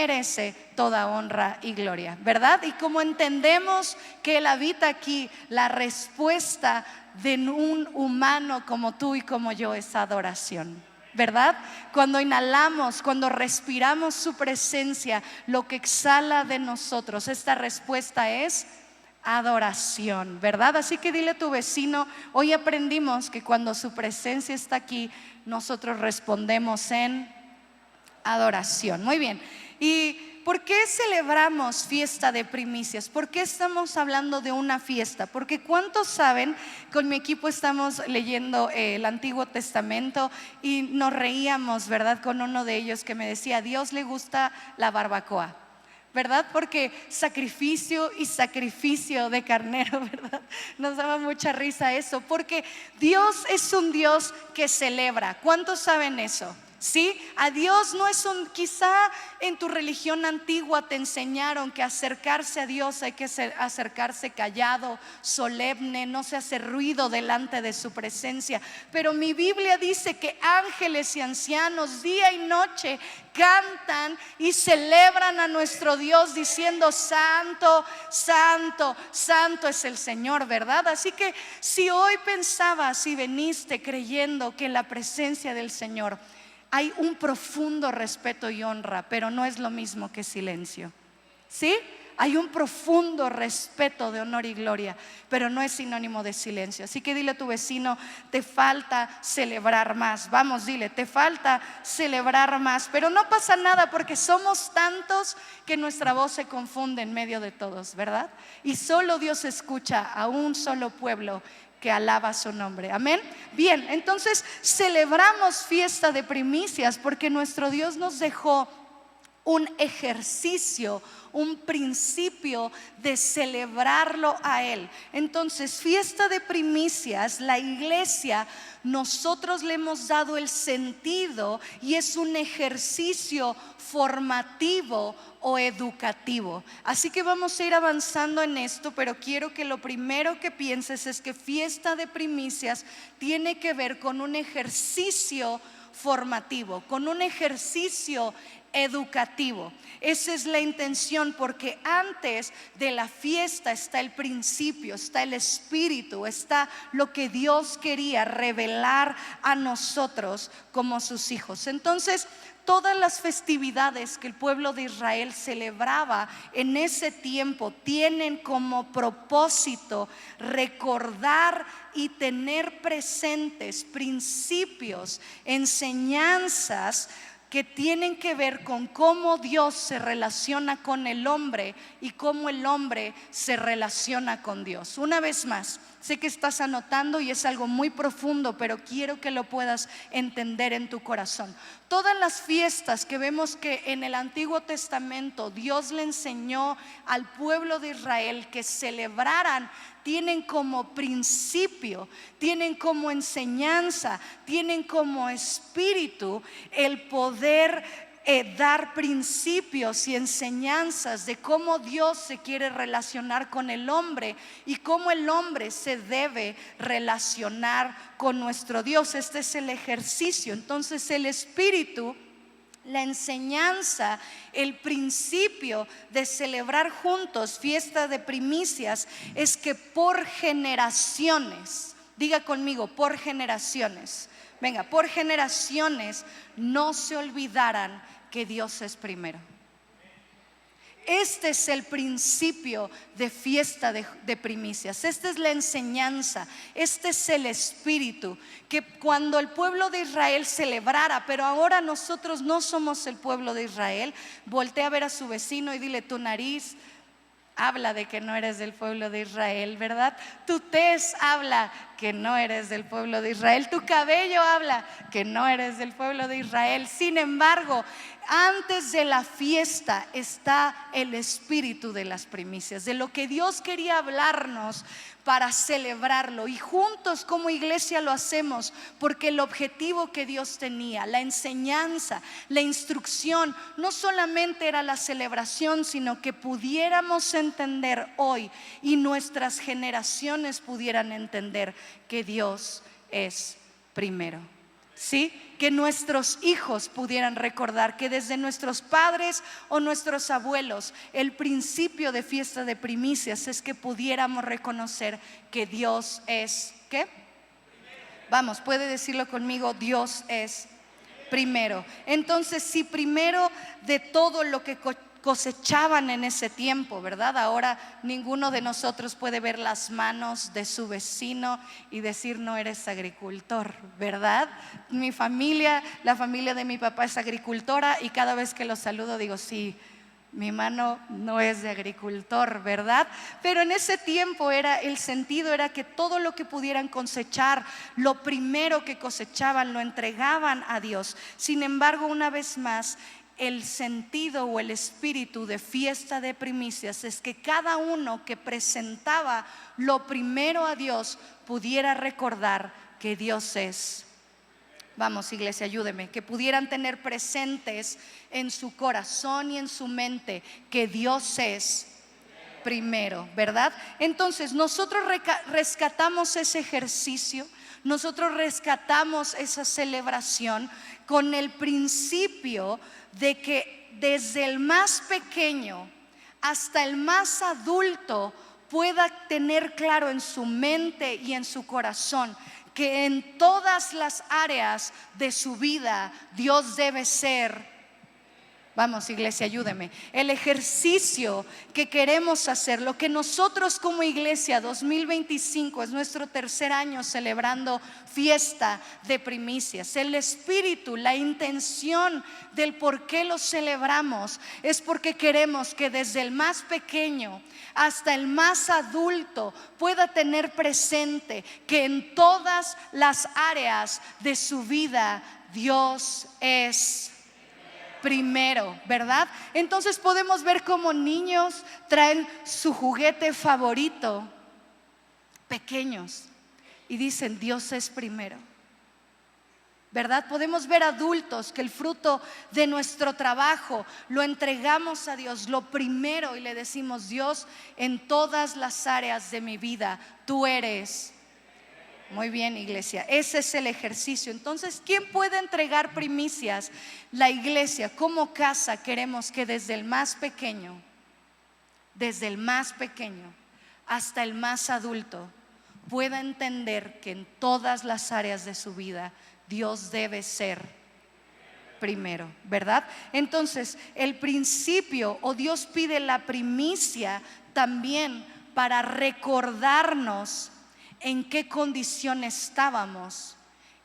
merece toda honra y gloria, ¿verdad? Y como entendemos que Él habita aquí, la respuesta de un humano como tú y como yo es adoración, ¿verdad? Cuando inhalamos, cuando respiramos su presencia, lo que exhala de nosotros, esta respuesta es adoración, ¿verdad? Así que dile a tu vecino: hoy aprendimos que cuando su presencia está aquí, nosotros respondemos en adoración. Muy bien. ¿Y por qué celebramos fiesta de primicias? ¿Por qué estamos hablando de una fiesta? Porque ¿cuántos saben? Con mi equipo estamos leyendo el Antiguo Testamento y nos reíamos, ¿verdad? Con uno de ellos que me decía: a Dios le gusta la barbacoa, ¿verdad? Porque sacrificio y sacrificio de carnero, ¿verdad? Nos daba mucha risa eso, porque Dios es un Dios que celebra. ¿Cuántos saben eso? ¿Sí? A Dios no es quizá en tu religión antigua te enseñaron que acercarse a Dios hay que acercarse callado, solemne, no se hace ruido delante de su presencia. Pero mi Biblia dice que ángeles y ancianos día y noche cantan y celebran a nuestro Dios diciendo: santo, santo, santo es el Señor, ¿verdad? Así que si hoy pensabas y veniste creyendo que en la presencia del Señor hay un profundo respeto y honra, pero no es lo mismo que silencio, ¿sí? Hay un profundo respeto de honor y gloria, pero no es sinónimo de silencio. Así que dile a tu vecino: te falta celebrar más. Vamos, dile: te falta celebrar más. Pero no pasa nada, porque somos tantos que nuestra voz se confunde en medio de todos, ¿verdad? Y solo Dios escucha a un solo pueblo que alaba su nombre, amén. Bien, entonces celebramos fiesta de primicias porque nuestro Dios nos dejó un ejercicio, un principio de celebrarlo a Él. Entonces, fiesta de primicias, la iglesia, nosotros le hemos dado el sentido y es un ejercicio formativo o educativo. Así que vamos a ir avanzando en esto, pero quiero que lo primero que pienses es que fiesta de primicias tiene que ver con un ejercicio formativo, con un ejercicio educativo. Esa es la intención, porque antes de la fiesta está el principio, está el espíritu, está lo que Dios quería revelar a nosotros como sus hijos. Entonces, todas las festividades que el pueblo de Israel celebraba en ese tiempo tienen como propósito recordar y tener presentes principios, enseñanzas que tienen que ver con cómo Dios se relaciona con el hombre y cómo el hombre se relaciona con Dios. Una vez más, sé que estás anotando y es algo muy profundo, pero quiero que lo puedas entender en tu corazón. Todas las fiestas que vemos que en el Antiguo Testamento Dios le enseñó al pueblo de Israel que celebraran, tienen como principio, tienen como enseñanza, tienen como espíritu el poder dar principios y enseñanzas de cómo Dios se quiere relacionar con el hombre y cómo el hombre se debe relacionar con nuestro Dios. Este es el ejercicio. Entonces el espíritu, la enseñanza, el principio de celebrar juntos fiesta de primicias es que por generaciones, diga conmigo, por generaciones, venga, por generaciones no se olvidaran que Dios es primero. Este es el principio de fiesta de primicias. Esta es la enseñanza. Este es el espíritu. Que cuando el pueblo de Israel celebrara, pero ahora nosotros no somos el pueblo de Israel. Voltea a ver a su vecino y dile: tu nariz habla de que no eres del pueblo de Israel, ¿verdad? Tu tez habla que no eres del pueblo de Israel. Tu cabello habla que no eres del pueblo de Israel. Sin embargo, antes de la fiesta está el espíritu de las primicias, de lo que Dios quería hablarnos para celebrarlo, y juntos como iglesia lo hacemos porque el objetivo que Dios tenía, la enseñanza, la instrucción, no solamente era la celebración, sino que pudiéramos entender hoy y nuestras generaciones pudieran entender que Dios es primero. ¿sí? Que nuestros hijos pudieran recordar que desde nuestros padres o nuestros abuelos el principio de fiesta de primicias es que pudiéramos reconocer que Dios es, ¿qué? Vamos, puede decirlo conmigo, Dios es primero. Entonces, si primero de todo lo que cosechaban en ese tiempo, ¿verdad? Ahora ninguno de nosotros puede ver las manos de su vecino y decir no eres agricultor, ¿verdad? Mi familia, la familia de mi papá es agricultora y cada vez que los saludo digo sí, mi mano no es de agricultor, ¿verdad? Pero en ese tiempo el sentido era que todo lo que pudieran cosechar, lo primero que cosechaban lo entregaban a Dios. Sin embargo, una vez más, el sentido o el espíritu de fiesta de primicias es que cada uno que presentaba lo primero a Dios pudiera recordar que Dios es. Vamos, iglesia, ayúdeme, que pudieran tener presentes en su corazón y en su mente que Dios es primero, ¿verdad? Entonces nosotros rescatamos ese ejercicio, nosotros rescatamos esa celebración con el principio de que desde el más pequeño hasta el más adulto pueda tener claro en su mente y en su corazón que en todas las áreas de su vida Dios debe ser. Vamos, iglesia, ayúdeme. El ejercicio que queremos hacer, lo que nosotros como iglesia 2025 es nuestro tercer año celebrando fiesta de primicias. El espíritu, la intención del por qué lo celebramos es porque queremos que desde el más pequeño hasta el más adulto pueda tener presente que en todas las áreas de su vida Dios es primero, ¿verdad? Entonces podemos ver cómo niños traen su juguete favorito, pequeños, y dicen Dios es primero, ¿verdad? Podemos ver adultos que el fruto de nuestro trabajo lo entregamos a Dios, lo primero, y le decimos Dios, en todas las áreas de mi vida tú eres. Muy bien, iglesia, ese es el ejercicio. Entonces, ¿quién puede entregar primicias? La iglesia. Como casa queremos que desde el más pequeño hasta el más adulto pueda entender que en todas las áreas de su vida Dios debe ser primero, ¿verdad? Entonces, el principio o Dios pide la primicia también para recordarnos en qué condición estábamos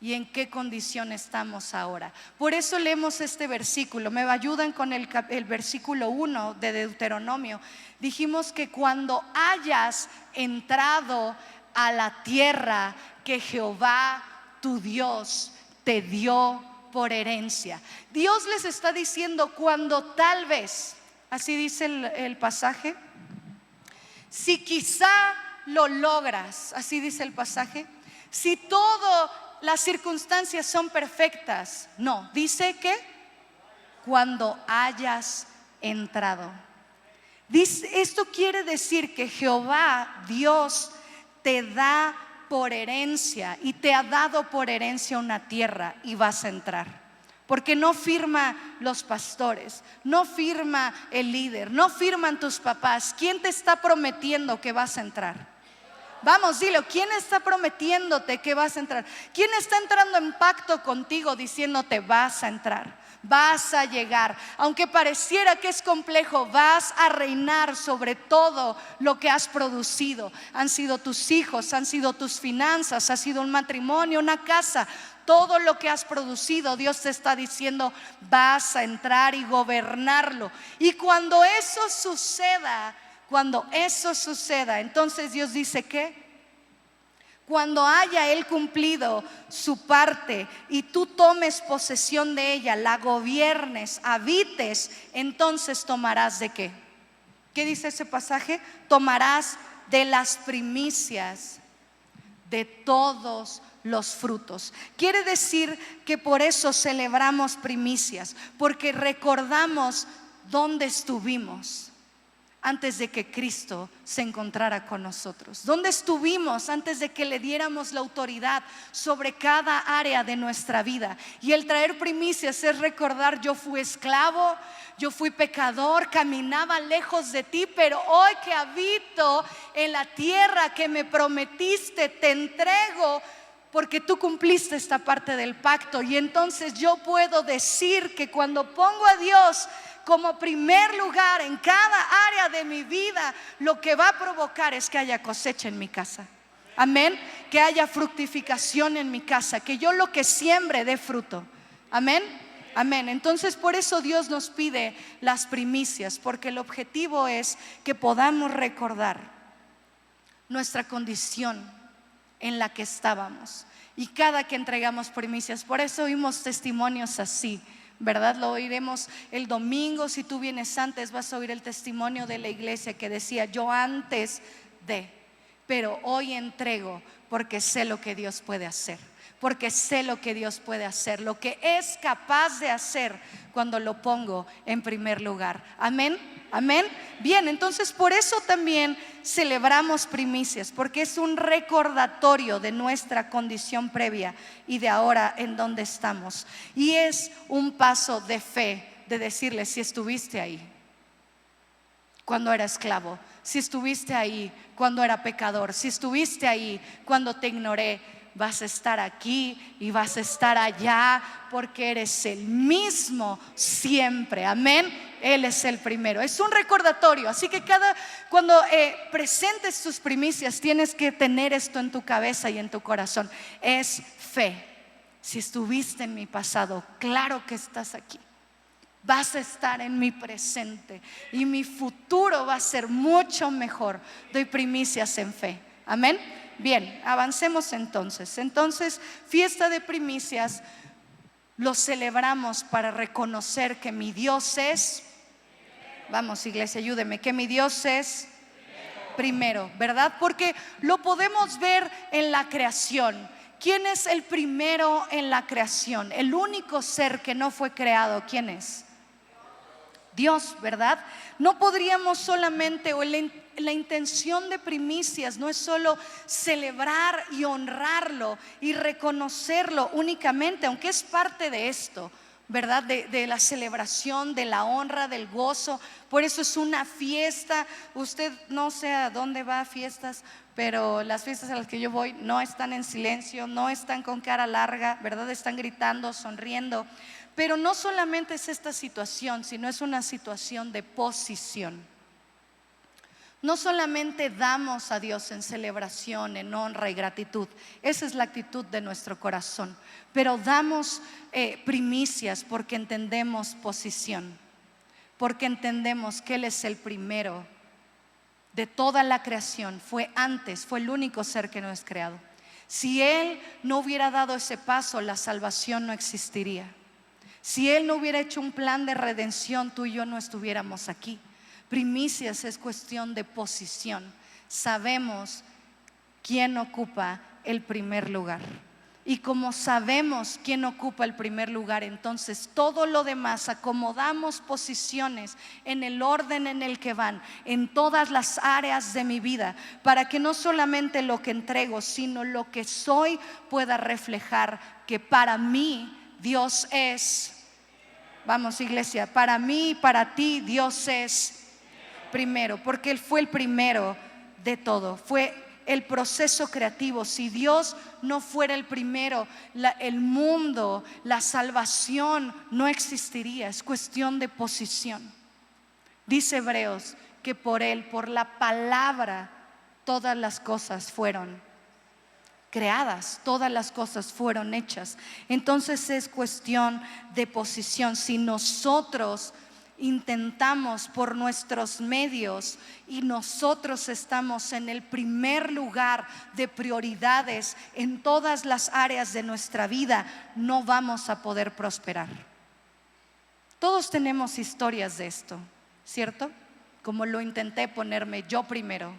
y en qué condición estamos ahora. Por eso leemos este versículo. Me ayudan con el versículo 1 de Deuteronomio. Dijimos que cuando hayas entrado a la tierra que Jehová tu Dios te dio por herencia. Dios les está diciendo cuando tal vez, así dice el pasaje, si quizá lo logras, así dice el pasaje, si todas las circunstancias son perfectas, no, dice que cuando hayas entrado. Esto quiere decir que Jehová Dios te da por herencia y te ha dado por herencia una tierra y vas a entrar. Porque no firma los pastores, no firma el líder, no firman tus papás. ¿Quién te está prometiendo que vas a entrar? Vamos, dilo, ¿quién está prometiéndote que vas a entrar? ¿Quién está entrando en pacto contigo diciéndote vas a entrar? Vas a llegar, aunque pareciera que es complejo, vas a reinar sobre todo lo que has producido. Han sido tus hijos, han sido tus finanzas, ha sido un matrimonio, una casa. Todo lo que has producido, Dios te está diciendo vas a entrar y gobernarlo. Y cuando eso suceda, entonces Dios dice que cuando haya Él cumplido su parte y tú tomes posesión de ella, la gobiernes, habites, entonces tomarás ¿de qué? ¿Qué dice ese pasaje? Tomarás de las primicias de todos los frutos. Quiere decir que por eso celebramos primicias, porque recordamos dónde estuvimos. antes de que Cristo se encontrara con nosotros? ¿Dónde estuvimos antes de que le diéramos la autoridad sobre cada área de nuestra vida? Y el traer primicias es recordar: yo fui esclavo, yo fui pecador, caminaba lejos de ti, pero hoy que habito en la tierra que me prometiste, te entrego, porque tú cumpliste esta parte del pacto. Y entonces yo puedo decir que cuando pongo a Dios como primer lugar en cada área de mi vida, lo que va a provocar es que haya cosecha en mi casa. Amén. Que haya fructificación en mi casa, que yo lo que siembre dé fruto. Amén. Amén. Entonces por eso Dios nos pide las primicias, porque el objetivo es que podamos recordar nuestra condición en la que estábamos, y cada que entregamos primicias. Por eso oímos testimonios así, ¿verdad? Lo oiremos el domingo. Si tú vienes antes, vas a oír el testimonio de la iglesia que decía: yo antes de, pero hoy entrego porque sé lo que Dios puede hacer, porque sé lo que Dios puede hacer, lo que es capaz de hacer cuando lo pongo en primer lugar. Amén. Amén. Bien, entonces por eso también celebramos primicias, porque es un recordatorio de nuestra condición previa y de ahora en donde estamos. Y es un paso de fe, de decirle: si estuviste ahí cuando era esclavo, si estuviste ahí cuando era pecador, si estuviste ahí cuando te ignoré, vas a estar aquí y vas a estar allá, porque eres el mismo siempre. Amén. Él es el primero. Es un recordatorio. Así que cuando presentes tus primicias, tienes que tener esto en tu cabeza y en tu corazón. Es fe. Si estuviste en mi pasado, claro que estás aquí. Vas a estar en mi presente y mi futuro va a ser mucho mejor. Doy primicias en fe. Amén. Bien, avancemos entonces. Entonces, fiesta de primicias lo celebramos para reconocer que mi Dios es, vamos iglesia, ayúdeme, que mi Dios es primero, ¿verdad? Porque lo podemos ver en la creación. ¿Quién es el primero en la creación? El único ser que no fue creado, ¿quién es? Dios, ¿verdad? No podríamos solamente, o la intención de primicias no es solo celebrar y honrarlo y reconocerlo únicamente, aunque es parte de esto, ¿verdad? De la celebración, de la honra, del gozo. Por eso es una fiesta. Usted no sé a dónde va a fiestas, pero las fiestas a las que yo voy no están en silencio, no están con cara larga, ¿verdad? Están gritando, sonriendo. Pero no solamente es esta situación, sino es una situación de posición. No solamente damos a Dios en celebración, en honra y gratitud. Esa es la actitud de nuestro corazón. Pero damos primicias porque entendemos posición, porque entendemos que Él es el primero de toda la creación. Fue antes, fue el único ser que no es creado. Si Él no hubiera dado ese paso, la salvación no existiría. Si Él no hubiera hecho un plan de redención, tú y yo no estuviéramos aquí. Primicias es cuestión de posición. Sabemos quién ocupa el primer lugar. Y como sabemos quién ocupa el primer lugar, entonces todo lo demás acomodamos posiciones en el orden en el que van, en todas las áreas de mi vida, para que no solamente lo que entrego, sino lo que soy pueda reflejar que para mí Dios es. Vamos iglesia, para mí y para ti Dios es primero, porque Él fue el primero de todo. Fue el proceso creativo. Si Dios no fuera el primero, el mundo, la salvación no existiría. Es cuestión de posición. Dice Hebreos que por Él, por la palabra, todas las cosas fueron creadas, todas las cosas fueron hechas. Entonces es cuestión de posición. Si nosotros intentamos por nuestros medios y nosotros estamos en el primer lugar de prioridades en todas las áreas de nuestra vida, no vamos a poder prosperar. Todos tenemos historias de esto, ¿cierto? Como lo intenté ponerme yo primero,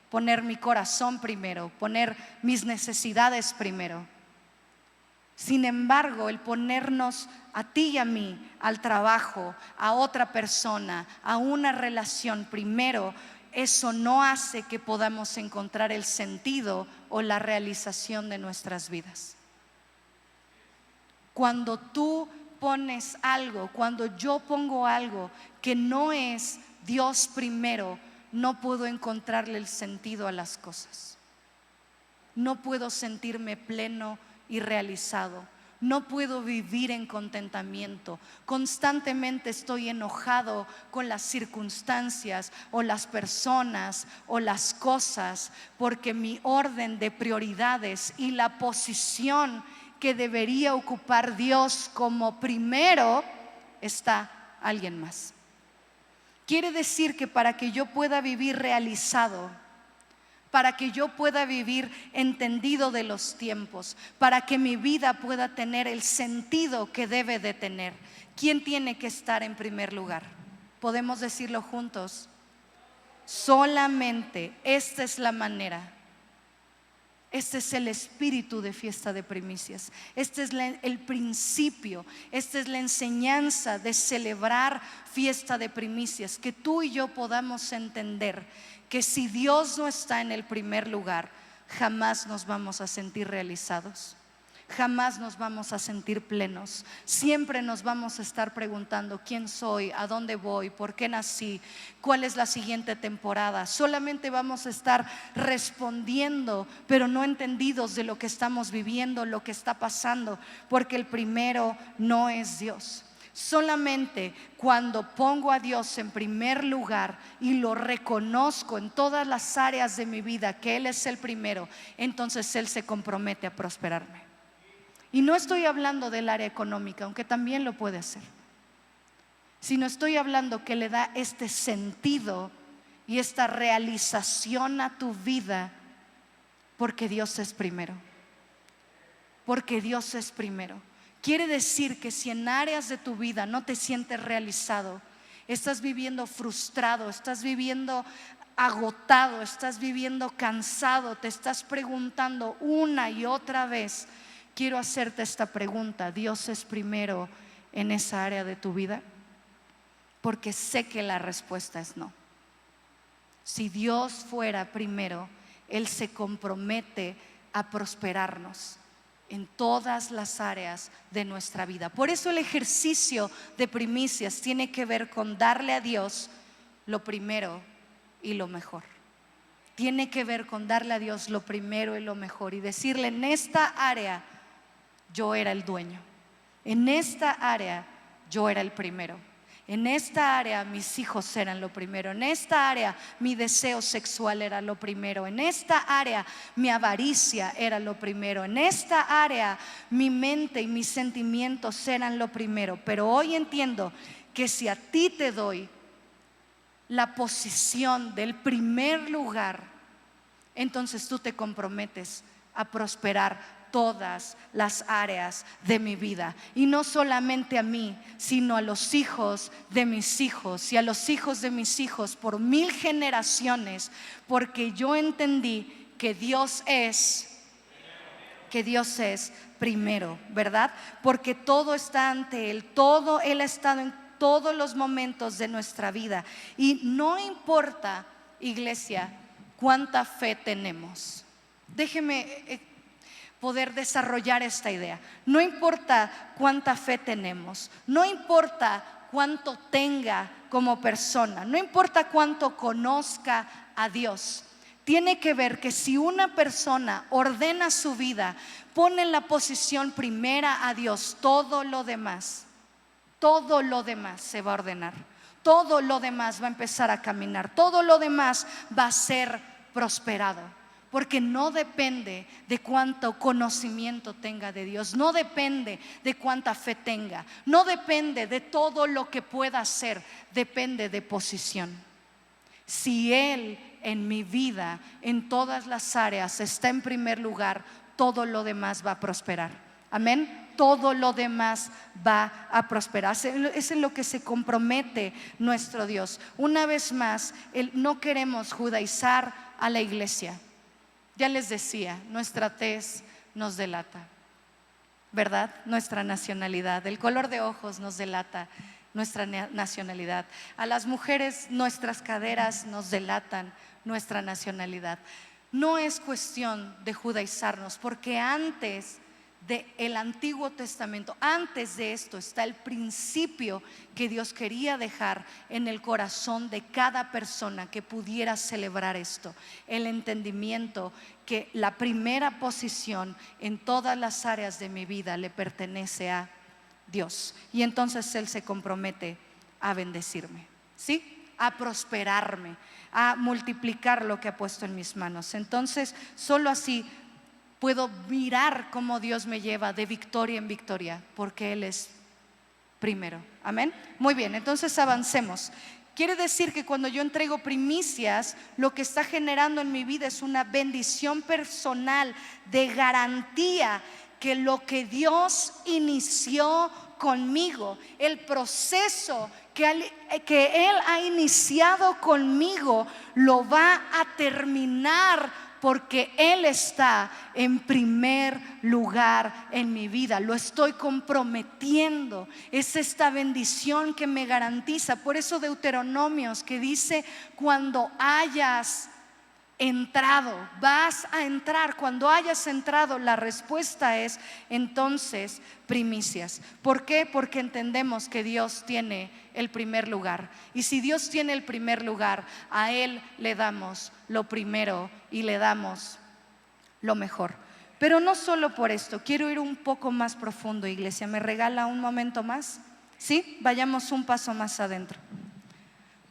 poner mi corazón primero, poner mis necesidades primero. Sin embargo, el ponernos a ti y a mí, al trabajo, a otra persona, a una relación primero, eso no hace que podamos encontrar el sentido o la realización de nuestras vidas. Cuando tú pones algo, cuando yo pongo algo que no es Dios primero, no puedo encontrarle el sentido a las cosas. No puedo sentirme pleno y realizado. No puedo vivir en contentamiento. Constantemente estoy enojado con las circunstancias o las personas o las cosas, porque mi orden de prioridades y la posición que debería ocupar Dios como primero está alguien más. Quiere decir que para que yo pueda vivir realizado, para que yo pueda vivir entendido de los tiempos, para que mi vida pueda tener el sentido que debe de tener, ¿quién tiene que estar en primer lugar? ¿Podemos decirlo juntos? Solamente esta es la manera. Este es el espíritu de fiesta de primicias. Este es el principio. Esta es la enseñanza de celebrar fiesta de primicias. Que tú y yo podamos entender que si Dios no está en el primer lugar, jamás nos vamos a sentir realizados. Jamás nos vamos a sentir plenos. Siempre nos vamos a estar preguntando quién soy, a dónde voy, por qué nací, cuál es la siguiente temporada. Solamente vamos a estar respondiendo, pero no entendidos de lo que estamos viviendo, lo que está pasando, porque el primero no es Dios. Solamente cuando pongo a Dios en primer lugar y lo reconozco en todas las áreas de mi vida que Él es el primero, entonces Él se compromete a prosperarme. Y no estoy hablando del área económica, aunque también lo puede hacer, sino estoy hablando que le da este sentido y esta realización a tu vida, porque Dios es primero. Porque Dios es primero. Quiere decir que si en áreas de tu vida no te sientes realizado, estás viviendo frustrado, estás viviendo agotado, estás viviendo cansado, te estás preguntando una y otra vez, quiero hacerte esta pregunta: ¿Dios es primero en esa área de tu vida? Porque sé que la respuesta es no. Si Dios fuera primero, Él se compromete a prosperarnos en todas las áreas de nuestra vida. Por eso el ejercicio de primicias tiene que ver con darle a Dios lo primero y lo mejor. Tiene que ver con darle a Dios lo primero y lo mejor y decirle: en esta área yo era el dueño, en esta área yo era el primero, en esta área mis hijos eran lo primero, en esta área mi deseo sexual era lo primero, en esta área mi avaricia era lo primero, en esta área mi mente y mis sentimientos eran lo primero. Pero hoy entiendo que si a ti te doy la posición del primer lugar, entonces tú te comprometes a prosperar todas las áreas de mi vida, y no solamente a mí, sino a los hijos de mis hijos y a los hijos de mis hijos por 1000 generaciones, porque yo entendí que Dios es primero, ¿verdad? Porque todo está ante Él, Él ha estado en todos los momentos de nuestra vida, y no importa, iglesia, cuánta fe tenemos. Déjeme poder desarrollar esta idea. No importa cuánta fe tenemos, no importa cuánto tenga como persona, no importa cuánto conozca a Dios. Tiene que ver que si una persona ordena su vida, pone en la posición primera a Dios, todo lo demás se va a ordenar. Todo lo demás va a empezar a caminar. Todo lo demás va a ser prosperado. Porque no depende de cuánto conocimiento tenga de Dios, no depende de cuánta fe tenga, no depende de todo lo que pueda hacer, depende de posición. Si Él en mi vida, en todas las áreas, está en primer lugar, todo lo demás va a prosperar. Amén. Todo lo demás va a prosperar. Es en lo que se compromete nuestro Dios. Una vez más, no queremos judaizar a la iglesia. Ya les decía, nuestra tez nos delata. ¿verdad? Nuestra nacionalidad. El color de ojos nos delata nuestra nacionalidad. A las mujeres nuestras caderas nos delatan nuestra nacionalidad. No es cuestión de judaizarnos, porque antes del Antiguo Testamento, antes de esto está el principio que Dios quería dejar en el corazón de cada persona que pudiera celebrar esto, el entendimiento que la primera posición en todas las áreas de mi vida le pertenece a Dios, y entonces Él se compromete a bendecirme, ¿sí? A prosperarme, a multiplicar lo que ha puesto en mis manos. Entonces solo así puedo mirar cómo Dios me lleva de victoria en victoria, porque Él es primero. Amén. Muy bien, entonces avancemos. Quiere decir que cuando yo entrego primicias, lo que está generando en mi vida es una bendición personal de garantía que lo que Dios inició conmigo, el proceso que Él ha iniciado conmigo, lo va a terminar, porque Él está en primer lugar en mi vida. Lo estoy comprometiendo. Es esta bendición que me garantiza. Por eso Deuteronomios que dice: cuando hayas entrado, vas a entrar. Cuando hayas entrado, la respuesta es entonces primicias. ¿Por qué? Porque entendemos que Dios tiene el primer lugar, y si Dios tiene el primer lugar, a Él le damos lo primero y le damos lo mejor. Pero no solo por esto, quiero ir un poco más profundo, iglesia. ¿Me regala un momento más? ¿Sí? Vayamos un paso más adentro.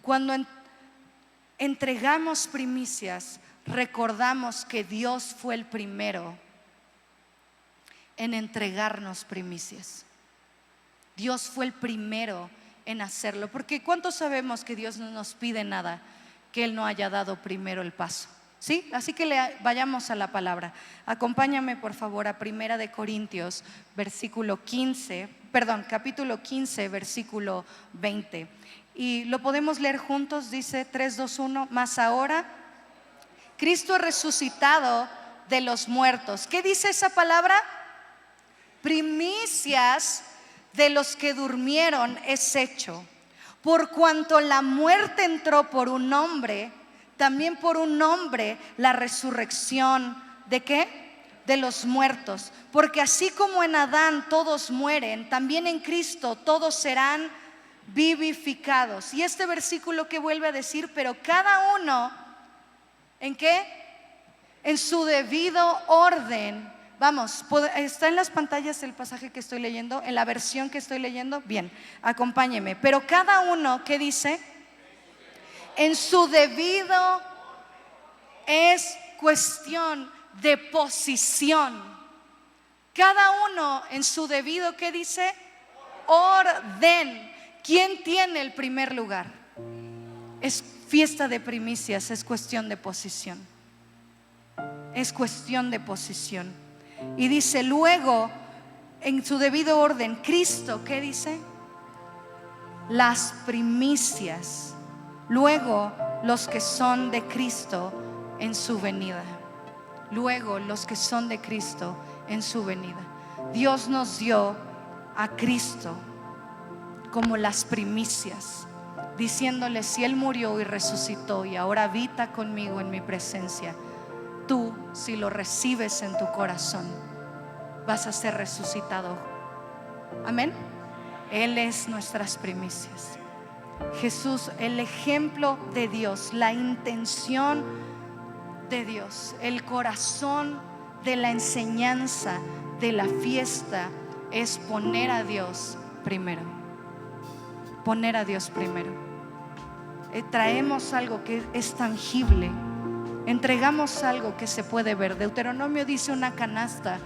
Cuando entregamos primicias, recordamos que Dios fue el primero en entregarnos primicias. Dios fue el primero en hacerlo, porque ¿cuántos sabemos que Dios no nos pide nada que Él no haya dado primero el paso? ¿Sí? Así que vayamos a la palabra. Acompáñame por favor a 1 Corintios capítulo 15, versículo 20. Y lo podemos leer juntos. Dice 3, 2, 1. Mas ahora Cristo es resucitado de los muertos. ¿Qué dice esa palabra? Primicias de los que durmieron es hecho. Por cuanto la muerte entró por un hombre, también por un hombre la resurrección. ¿De qué? De los muertos. Porque así como en Adán todos mueren, también en Cristo todos serán vivificados. Y este versículo que vuelve a decir: pero cada uno, ¿en qué? En su debido orden. Vamos, ¿está en las pantallas el pasaje que estoy leyendo? ¿En la versión que estoy leyendo? Bien, acompáñeme. Pero cada uno, ¿qué dice? En su debido, es cuestión de posición. Cada uno en su debido, ¿qué dice? Orden. ¿Quién tiene el primer lugar? Es fiesta de primicias, es cuestión de posición. Es cuestión de posición. Y dice luego, en su debido orden, Cristo, ¿qué dice? Las primicias. Luego los que son de Cristo en su venida. Luego los que son de Cristo en su venida. Dios nos dio a Cristo como las primicias, diciéndole: si Él murió y resucitó y ahora habita conmigo en mi presencia, tú, si lo recibes en tu corazón, vas a ser resucitado. Amén. Él es nuestras primicias. Jesús, el ejemplo de Dios, la intención de Dios, el corazón de la enseñanza de la fiesta es poner a Dios primero. Poner a Dios primero. Traemos algo que es tangible. Entregamos algo que se puede ver. Deuteronomio dice: una canasta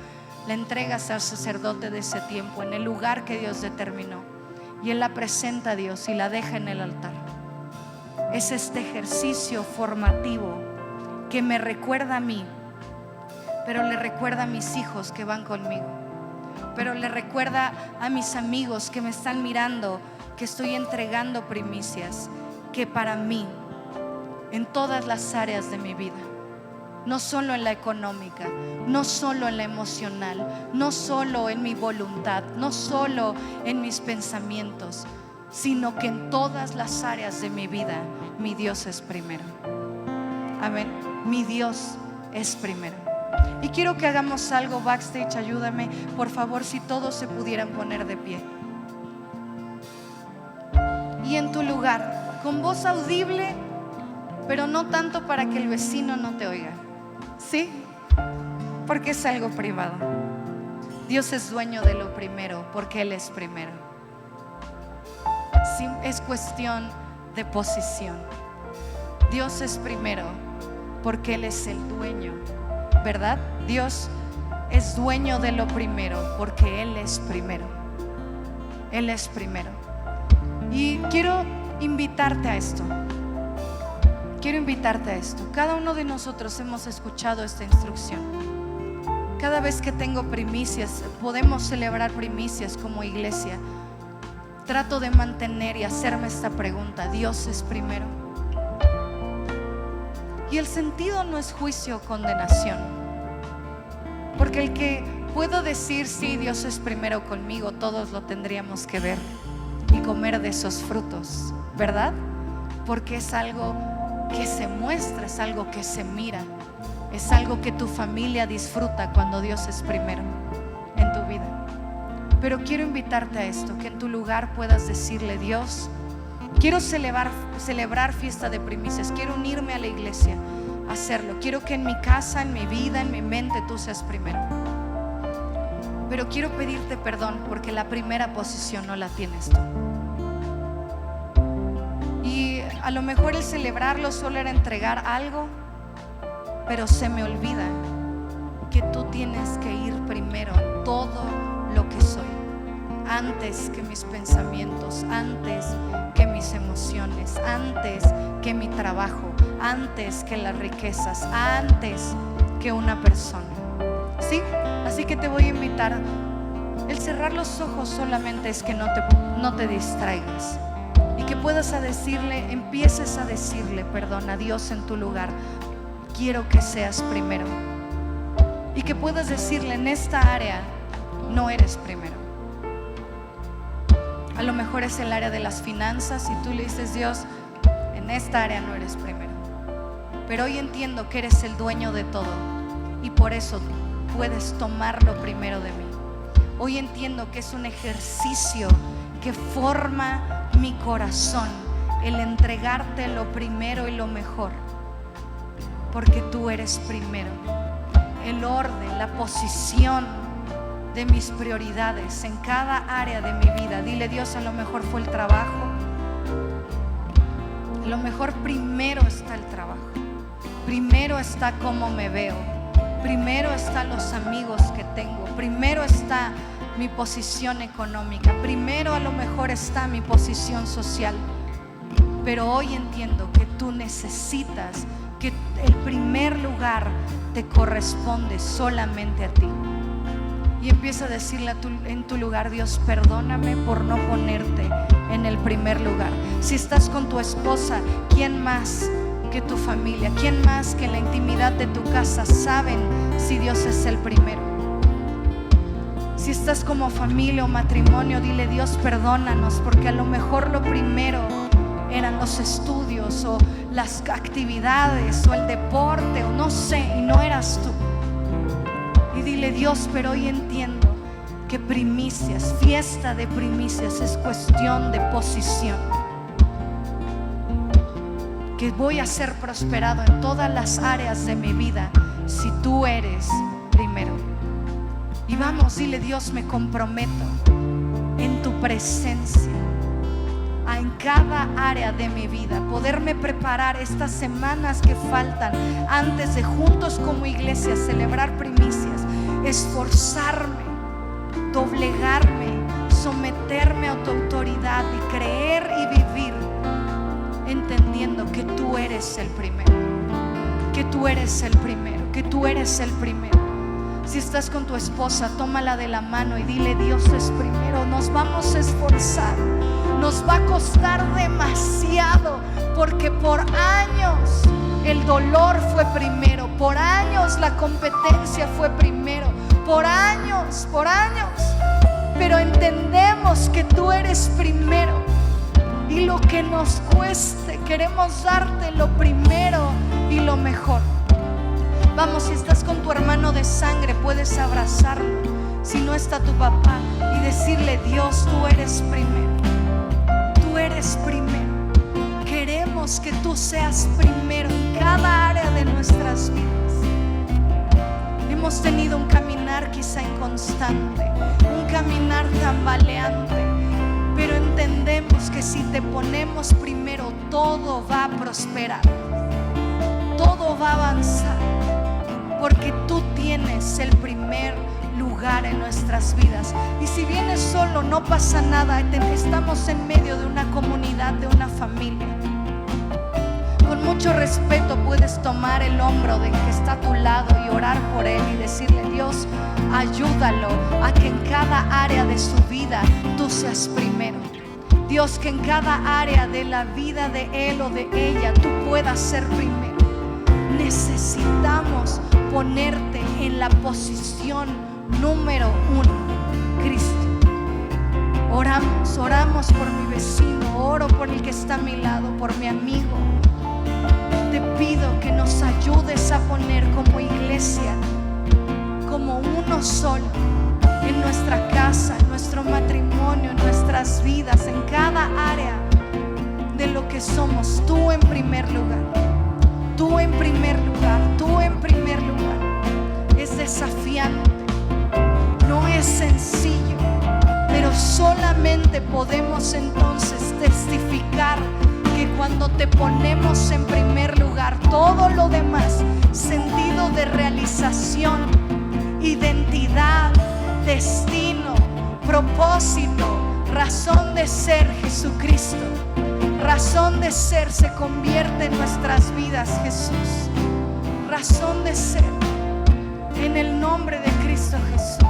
la entregas al sacerdote de ese tiempo en el lugar que Dios determinó, y él la presenta a Dios y la deja en el altar. Es este ejercicio formativo que me recuerda a mí, pero le recuerda a mis hijos que van conmigo, pero le recuerda a mis amigos que me están mirando, que estoy entregando primicias, que para mí, en todas las áreas de mi vida, no solo en la económica, no solo en la emocional, no solo en mi voluntad, no solo en mis pensamientos, sino que en todas las áreas de mi vida mi Dios es primero. Amén. Mi Dios es primero. Y quiero que hagamos algo backstage. Ayúdame, por favor, si todos se pudieran poner de pie. Y en tu lugar, con voz audible, pero no tanto para que el vecino no te oiga. ¿Sí? Porque es algo privado. Dios es dueño de lo primero porque Él es primero. Sí, es cuestión de posición. Dios es primero porque Él es el dueño, ¿verdad? Dios es dueño de lo primero porque Él es primero. Él es primero. Y quiero invitarte a esto. Quiero invitarte a esto. Cada uno de nosotros hemos escuchado esta instrucción. Cada vez que tengo primicias, podemos celebrar primicias como iglesia, trato de mantener y hacerme esta pregunta: ¿Dios es primero? Y el sentido no es juicio o condenación, porque el que puedo decir sí, Dios es primero conmigo, todos lo tendríamos que ver y comer de esos frutos, ¿verdad? Porque es algo que se muestra, es algo que se mira, es algo que tu familia disfruta cuando Dios es primero en tu vida. Pero quiero invitarte a esto, que en tu lugar puedas decirle: Dios, quiero celebrar fiesta de primicias, quiero unirme a la iglesia a hacerlo, quiero que en mi casa, en mi vida, en mi mente tú seas primero. Pero quiero pedirte perdón porque la primera posición no la tienes tú. Y a lo mejor el celebrarlo solo era entregar algo, pero se me olvida que tú tienes que ir primero en todo lo que soy, antes que mis pensamientos, antes que mis emociones, antes que mi trabajo, antes que las riquezas, antes que una persona. ¿Sí? Así que te voy a invitar. El cerrar los ojos solamente es que no te distraigas y que puedas empieces a decirle perdón a Dios en tu lugar: quiero que seas primero. Y que puedas decirle: en esta área no eres primero. A lo mejor es el área de las finanzas y tú le dices: Dios, en esta área no eres primero, pero hoy entiendo que eres el dueño de todo y por eso puedes tomar lo primero de mí. Hoy entiendo que es un ejercicio que forma mi corazón, el entregarte lo primero y lo mejor, porque tú eres primero. El orden, la posición de mis prioridades en cada área de mi vida. Dile: Dios, a lo mejor fue el trabajo, a lo mejor primero está el trabajo, primero está cómo me veo, primero están los amigos que tengo, primero está mi posición económica, primero a lo mejor está mi posición social. Pero hoy entiendo que tú necesitas, que el primer lugar te corresponde solamente a ti. Y empieza a decirle en tu lugar: Dios, perdóname por no ponerte en el primer lugar. Si estás con tu esposa, ¿quién más que tu familia? ¿Quién más que en la intimidad de tu casa saben si Dios es el primero? Si estás como familia o matrimonio, dile: Dios, perdónanos porque a lo mejor lo primero eran los estudios o las actividades o el deporte o no sé, y no eras tú. Y dile: Dios, pero hoy entiendo que primicias, fiesta de primicias, es cuestión de posición, que voy a ser prosperado en todas las áreas de mi vida si tú eres primero. Y vamos, dile: Dios, me comprometo en tu presencia en cada área de mi vida, poderme preparar estas semanas que faltan antes de juntos como iglesia celebrar primicias, esforzarme, doblegarme, someterme a tu autoridad y creer y vivir entendiendo que tú eres el primero, que tú eres el primero, que tú eres el primero. Si estás con tu esposa, tómala de la mano y dile: Dios es primero. Nos vamos a esforzar, nos va a costar demasiado, porque por años el dolor fue primero, por años la competencia fue primero, por años, pero entendemos que tú eres primero, y lo que nos cueste queremos darte lo primero y lo mejor. Vamos, si estás con tu hermano de sangre, puedes abrazarlo. Si no está tu papá, y decirle: Dios, tú eres primero, tú eres primero. Queremos que tú seas primero en cada área de nuestras vidas. Hemos tenido un caminar quizá inconstante, un caminar tambaleante, pero entendemos que si te ponemos primero, todo va a prosperar, todo va a avanzar, porque tú tienes el primer lugar en nuestras vidas. Y si vienes solo, no pasa nada. Estamos en medio de una comunidad, de una familia. Con mucho respeto puedes tomar el hombro del que está a tu lado y orar por él y decirle: Dios, ayúdalo a que en cada área de su vida tú seas primero. Dios, que en cada área de la vida de él o de ella tú puedas ser primero. Necesitamos ponerte en la posición número 1, Cristo. Oramos por mi vecino, oro por el que está a mi lado, por mi amigo. Te pido que nos ayudes a poner como iglesia, como uno solo, en nuestra casa, en nuestro matrimonio, en nuestras vidas, en cada área de lo que somos. Tú en primer lugar, tú en primer lugar, tú en primer lugar. Es desafiante, no es sencillo, pero solamente podemos entonces testificar que cuando te ponemos en primer lugar, todo lo demás, sentido de realización, identidad, destino, propósito, razón de ser, Jesucristo, razón de ser, se convierte en nuestras vidas, Jesús. Razón de ser, en el nombre de Cristo Jesús.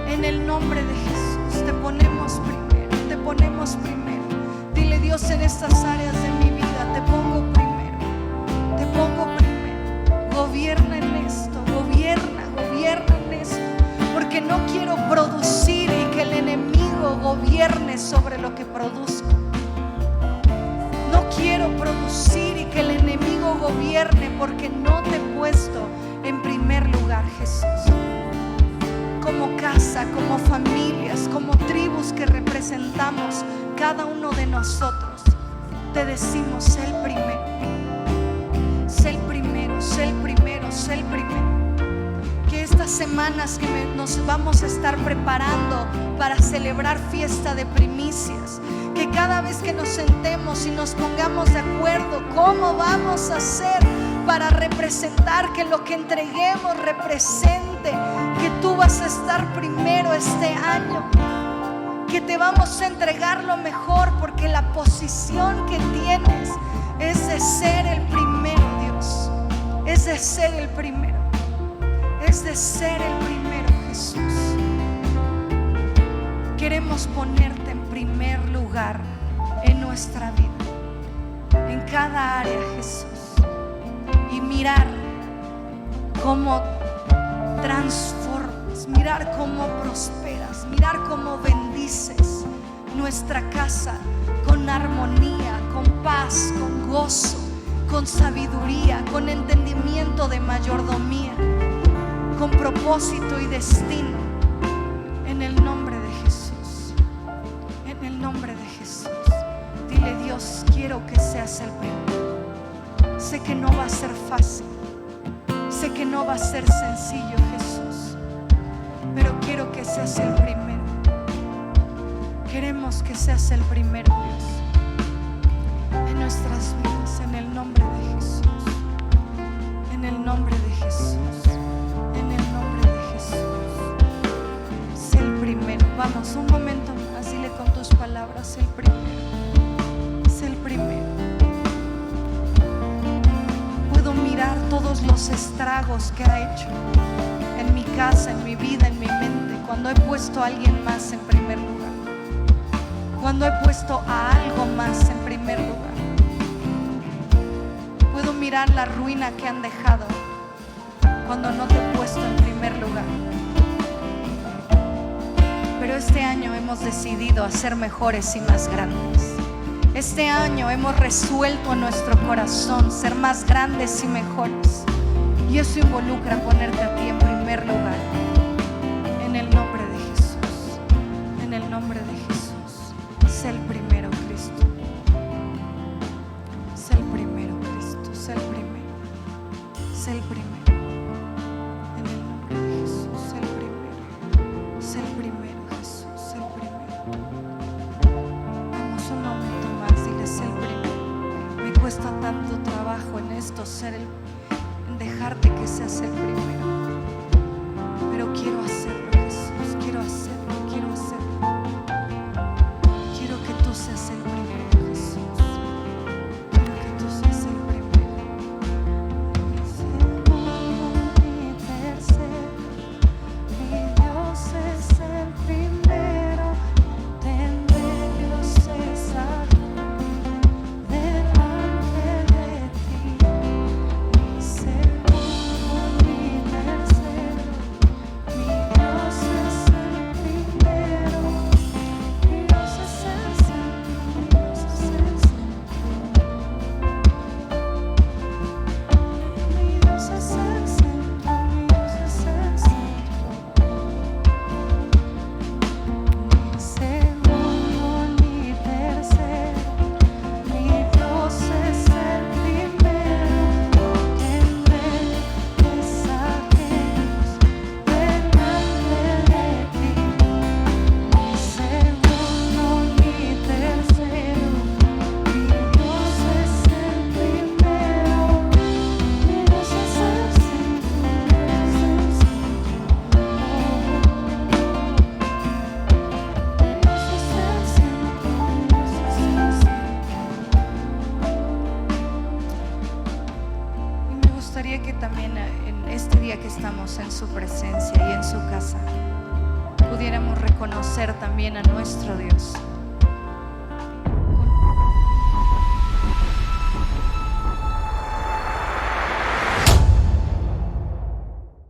En el nombre de Jesús te ponemos primero, te ponemos primero. Dile: Dios, en estas áreas de mi vida te pongo primero, te pongo primero. Gobierna en esto, gobierna en esto, porque no quiero producir y que el enemigo gobierne sobre lo que produzco. No quiero producir y que el enemigo gobierne, porque no te he puesto en primer lugar, Jesús. Como casa, como familias, como tribus que representamos cada uno de nosotros, te decimos: sé el primero, sé el primero, sé el primero, sé el primero. Que estas semanas que nos vamos a estar preparando para celebrar fiesta de primicias, que cada vez que nos sentemos y nos pongamos de acuerdo cómo vamos a hacer para representar, que lo que entreguemos represente que tú vas a estar primero este año, que te vamos a entregar lo mejor, porque la posición que tienes es de ser el primero, Dios, es de ser el primero, es de ser el primero, Jesús. Queremos ponerte en primer lugar en nuestra vida, en cada área, Jesús, y mirar cómo transformas, mirar cómo prosperas, mirar cómo bendices nuestra casa con armonía, con paz, con gozo, con sabiduría, con entendimiento de mayordomía, con propósito y destino. En el nombre de Jesús, en el nombre de Jesús. Dile: Dios, quiero que seas el primero. Sé que no va a ser fácil, sé que no va a ser sencillo, Jesús, pero quiero que seas el primero. Queremos que seas el primero, Dios, en nuestras vidas, en el nombre de Jesús, en el nombre de Jesús, en el nombre de Jesús. Sé el primero. Vamos, un momento más, dile con tus palabras: el primero, sé el primero. Puedo mirar todos los estragos que ha hecho en mi casa, en mi vida, en mi mente, cuando he puesto a alguien más en primer lugar, cuando he puesto a algo más en primer lugar. mirar la ruina que han dejado cuando no te he puesto en primer lugar. Pero este año hemos decidido ser mejores y más grandes. Este año hemos resuelto en nuestro corazón ser más grandes y mejores. Y eso involucra ponerte a ti en primer lugar. En el nombre de Jesús. En el nombre de Jesús. Sé el primero, Cristo. Sé el primero, Cristo. Sé el primero. Sé el primero. En el nombre de Jesús. Sé el primero. Sé el primero, Jesús. Sé el primero. Vamos un momento más. Dile, sé el primero. Me cuesta tanto trabajo en esto, en dejarte que seas el primero. Pero quiero hacerlo, Jesús. Quiero hacerlo, quiero hacerlo. Quiero que tú seas el primero, Jesús. Quiero que tú seas el primero. Mi segundo, mi tercero, mi Dios es el primero. Tendré yo cesar delante de ti. Mi segundo, mi tercero, mi Dios es el primero. Mi Dios es el centro, mi Dios es el centro. Mi Dios es el centro, mi Dios es el centro. Mi segundo, mi tercero, mi Dios es el primero. Tendré mensajeros delante de ti. Mi segundo, mi tercero, mi Dios es el primero. Mi Dios es el centro, mi Dios es el centro. Mi Dios es el centro, mi Dios es el centro. Y me gustaría que también en este día que estamos en su presencia y en su casa pudiéramos reconocer también a nuestro Dios.